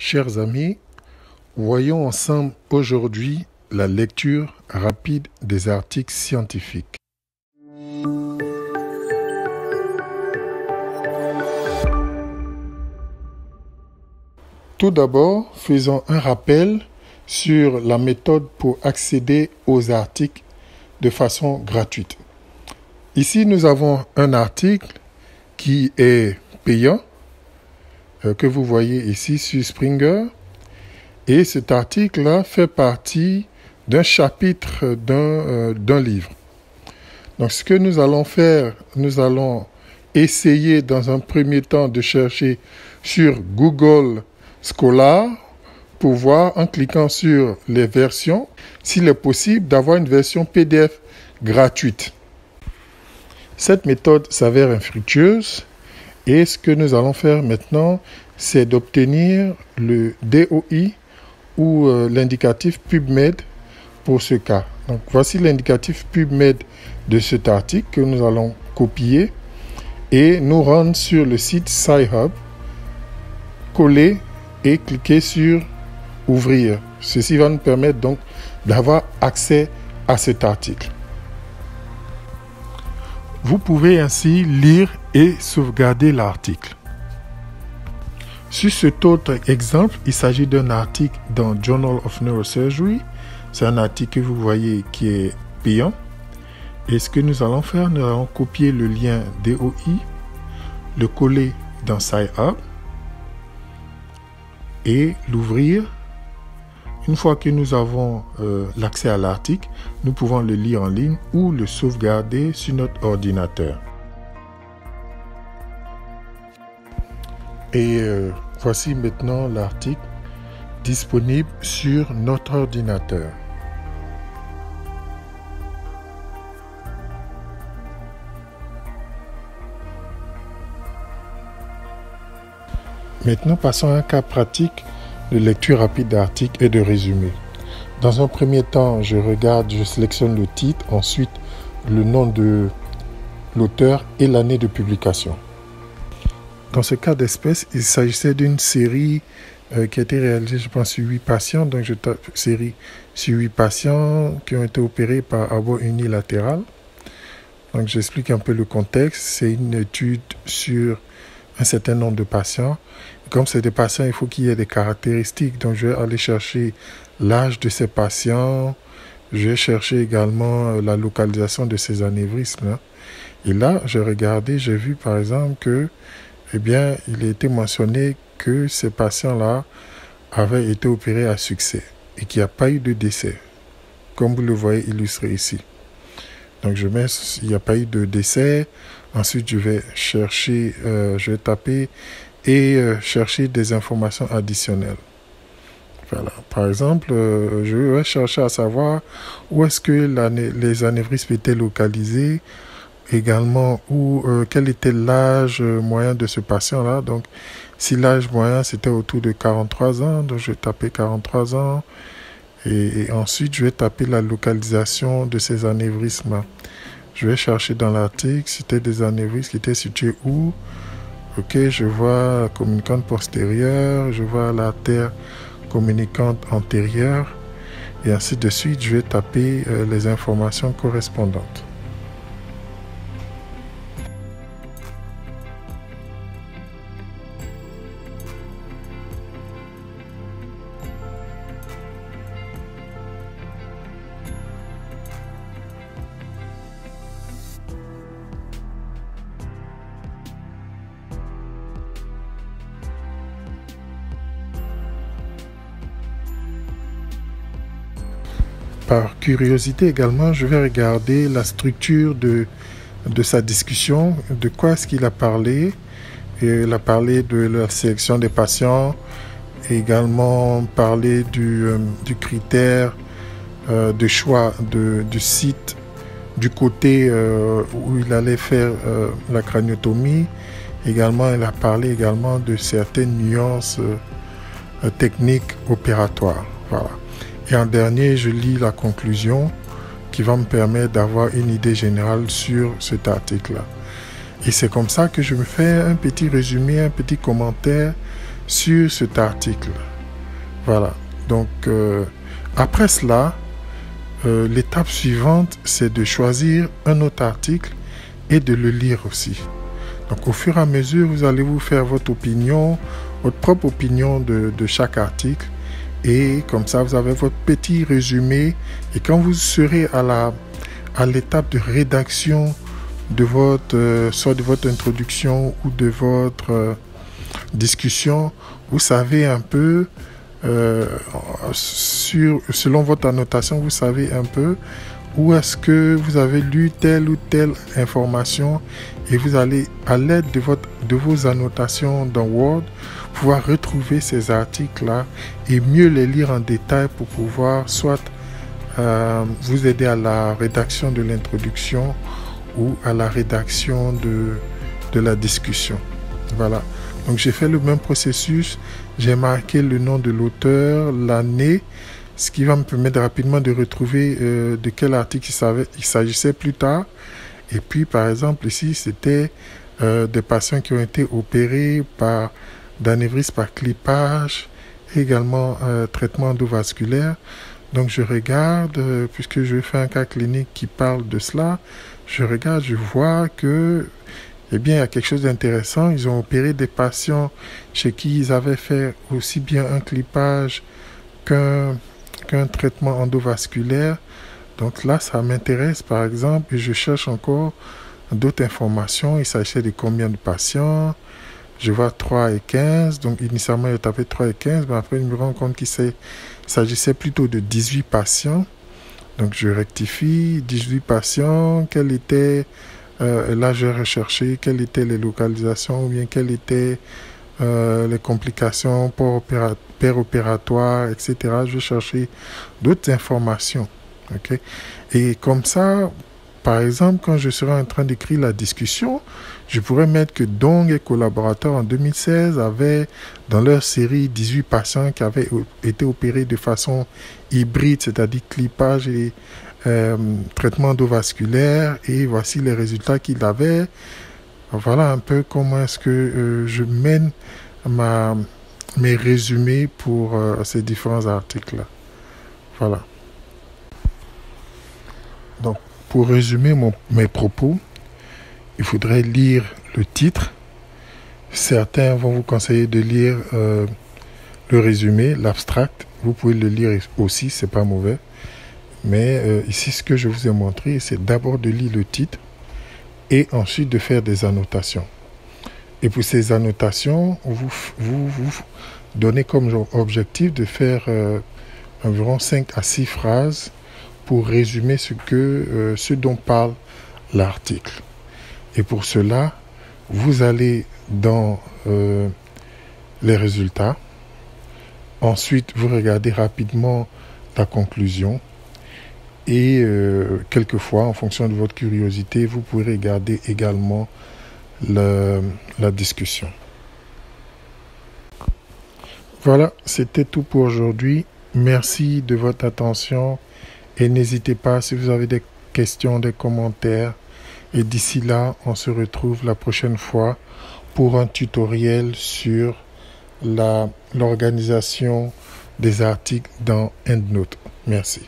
Chers amis, voyons ensemble aujourd'hui la lecture rapide des articles scientifiques. Tout d'abord, faisons un rappel sur la méthode pour accéder aux articles de façon gratuite. Ici, nous avons un article qui est payant, que vous voyez ici sur Springer. Et cet article-là fait partie d'un chapitre d'un livre. Donc, ce que nous allons faire, nous allons essayer dans un premier temps de chercher sur Google Scholar pour voir, en cliquant sur les versions, s'il est possible d'avoir une version PDF gratuite. Cette méthode s'avère infructueuse et ce que nous allons faire maintenant, c'est d'obtenir le DOI ou l'indicatif PubMed pour ce cas. Donc, voici l'indicatif PubMed de cet article que nous allons copier et nous rendre sur le site Sci-Hub, coller et cliquer sur Ouvrir. Ceci va nous permettre donc d'avoir accès à cet article. Vous pouvez ainsi lire et sauvegarder l'article. Sur cet autre exemple, il s'agit d'un article dans Journal of Neurosurgery. C'est un article que vous voyez qui est payant. Et ce que nous allons faire, nous allons copier le lien DOI, le coller dans Sci-Hub et l'ouvrir. Une fois que nous avons l'accès à l'article, nous pouvons le lire en ligne ou le sauvegarder sur notre ordinateur. Et voici maintenant l'article disponible sur notre ordinateur. Maintenant, passons à un cas pratique de lecture rapide d'articles et de résumé. Dans un premier temps, je sélectionne le titre, ensuite le nom de l'auteur et l'année de publication. Dans ce cas d'espèce, il s'agissait d'une série qui a été réalisée, je pense, sur 8 patients. Donc, je tape série sur 8 patients qui ont été opérés par abord unilatéral. Donc, j'explique un peu le contexte. C'est une étude sur un certain nombre de patients. Comme c'est des patients, il faut qu'il y ait des caractéristiques. Donc, je vais aller chercher l'âge de ces patients. Je vais chercher également la localisation de ces anévrismes. Et là, j'ai regardé, j'ai vu par exemple que, eh bien, il a été mentionné que ces patients-là avaient été opérés à succès et qu'il n'y a pas eu de décès, comme vous le voyez illustré ici. Donc, je mets, il n'y a pas eu de décès. Ensuite, je vais chercher, je vais taper et chercher des informations additionnelles. Voilà. Par exemple, je vais chercher à savoir où est-ce que les anévrismes étaient localisés, également quel était l'âge moyen de ce patient-là. Donc, si l'âge moyen c'était autour de 43 ans, donc je vais taper 43 ans. Et ensuite, je vais taper la localisation de ces anévrismes. Je vais chercher dans l'article, c'était des anévrismes qui étaient situés où. Ok, je vois la communicante postérieure, je vois l'artère communicante antérieure. Et ainsi de suite, je vais taper les informations correspondantes. Par curiosité également, je vais regarder la structure de sa discussion, de quoi est-ce qu'il a parlé. Et il a parlé de la sélection des patients, et également parlé du critère de choix du site, du côté où il allait faire la craniotomie. Également, il a parlé également de certaines nuances techniques opératoires. Voilà. Et en dernier, je lis la conclusion qui va me permettre d'avoir une idée générale sur cet article-là. Et c'est comme ça que je me fais un petit résumé, un petit commentaire sur cet article. Voilà. Donc, après cela, l'étape suivante, c'est de choisir un autre article et de le lire aussi. Donc, au fur et à mesure, vous allez vous faire votre opinion, votre propre opinion de chaque article. Et comme ça, vous avez votre petit résumé. Et quand vous serez à l'étape de rédaction de soit de votre introduction ou de votre discussion, vous savez un peu, selon votre annotation, vous savez un peu où est-ce que vous avez lu telle ou telle information, et vous allez, à l'aide de vos annotations dans Word, pouvoir retrouver ces articles-là et mieux les lire en détail pour pouvoir soit vous aider à la rédaction de l'introduction ou à la rédaction de la discussion. Voilà. Donc j'ai fait le même processus, j'ai marqué le nom de l'auteur, l'année, ce qui va me permettre rapidement de retrouver de quel article il s'agissait plus tard. Et puis par exemple ici c'était des patients qui ont été opérés d'anévrisme par clipage, également traitement endovasculaire. Donc je regarde, puisque je fais un cas clinique qui parle de cela, je regarde, je vois que eh bien, il y a quelque chose d'intéressant. Ils ont opéré des patients chez qui ils avaient fait aussi bien un clipage qu'un traitement endovasculaire. Donc là, ça m'intéresse par exemple, et je cherche encore d'autres informations. Il s'agissait de combien de patients? Je vois 3 et 15. Donc initialement, il tapé 3 et 15, mais après, je me rends compte qu'il s'agissait plutôt de 18 patients. Donc je rectifie, 18 patients, là j'ai recherché quelles étaient les localisations ou bien quelles étaient les complications péropératoires, etc. Je vais chercher d'autres informations. Okay? Et comme ça, par exemple, quand je serai en train d'écrire la discussion, je pourrais mettre que Dong et collaborateurs en 2016 avaient dans leur série 18 patients qui avaient été opérés de façon hybride, c'est-à-dire clipage et traitement endovasculaire, et voici les résultats qu'il avait. Voilà un peu comment est-ce que je mène mes résumés pour ces différents articles-là. Voilà. Donc, pour résumer mes propos, il faudrait lire le titre. Certains vont vous conseiller de lire le résumé, l'abstract. Vous pouvez le lire aussi, c'est pas mauvais. Mais ici, ce que je vous ai montré, c'est d'abord de lire le titre et ensuite de faire des annotations. Et pour ces annotations, vous donnez comme objectif de faire environ 5 à 6 phrases pour résumer ce dont parle l'article. Et pour cela, vous allez dans les résultats. Ensuite, vous regardez rapidement la conclusion. Et quelquefois, en fonction de votre curiosité, vous pouvez regarder également la discussion. Voilà, c'était tout pour aujourd'hui. Merci de votre attention et n'hésitez pas si vous avez des questions, des commentaires. Et d'ici là, on se retrouve la prochaine fois pour un tutoriel sur l'organisation des articles dans EndNote. Merci.